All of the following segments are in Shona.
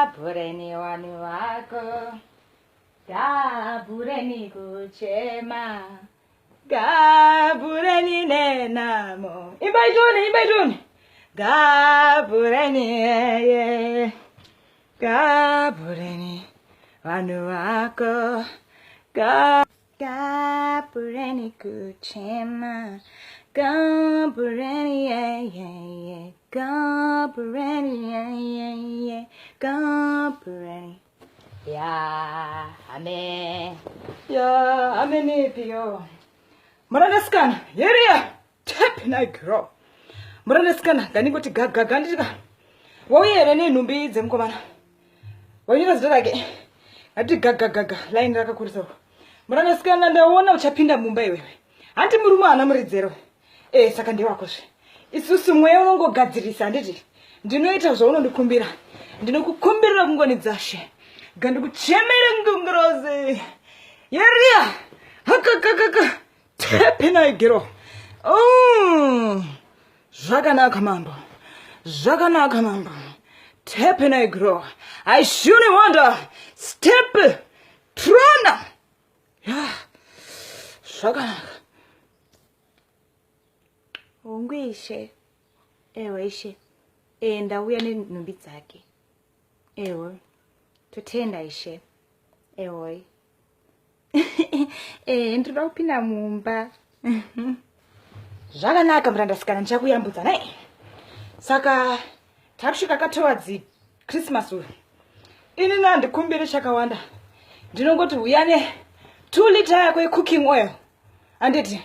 gabureni wanu wako, gabureni kuchema, gabureni nenamo. Imbaituni. Gabureni, yeah. Gabureni wanu wako, gabureni kuchema, gabureni, yeah. Gabureni, yeah. Gabureni. Ya, amen. Ya, amen pio. Muranaskana, yeria. Tap na girl. Muranaskana, ganingoti gandika. Wauye ne numbi dzemkomana. Wanyira zita rake. Ati gaga line rakakurisa. Muranaskana ndaona uchapinda Mumbai wewe. Anti murume ana muridzero. Saka ndiwako zve. Isusu mweya unongogadzirisa nditi. Ndinoita zvaunondikumbira. Ndinokukumbirira kungonidzashe. Gandikuchemere ngungorozi. Yeria. Haka. Tepena igero. Zvakanaka mambo. Tepena igero. I surely wonder. Step. Trona. Yeah. Zvakanaka. Ongwishe. Ewe ishe. Ndauya nenhumbi dzake. Ewe. Totenda ishe. Ewe. Ndoda kupinda mumba. Zvakanaka murandasikana ndichakuyambudza nai. Saka takusvika katowadzi Christmas uyu. Ini ndandikumbire chakawanda. Ndinongoti uyane 2 liter yako ye-cooking oil. Anditi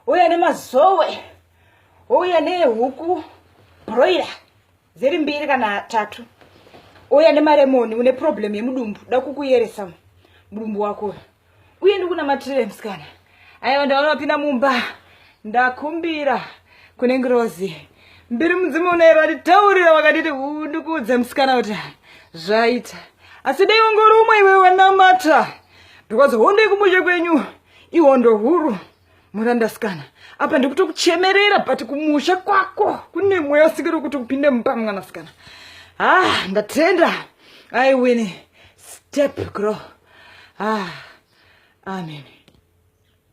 uya nemazowe. Uya nehuku broiler. 2 kana 3. Uya nemaremoni une problem yemudumbu. Da kukuyeresa mudumbu wako. Uye ndikuna matirere msikana. Ayo ndaona pinda mumba. Ndakumbira kune Ngirozi. Mbiri mudzimu unaero atitaurira wakatiti ndikudze msikana kuti zvaita. Asi dai wangori umwe iwe wanamata. Because honde kumushe kwenyu ihondo huru murandasikana. Apa ndikutokuchemerera but kumusha kwako kune mweya usikiri kuti kupinde mumba mwanasikana. Ndatenda. I win. Step girl. Amen.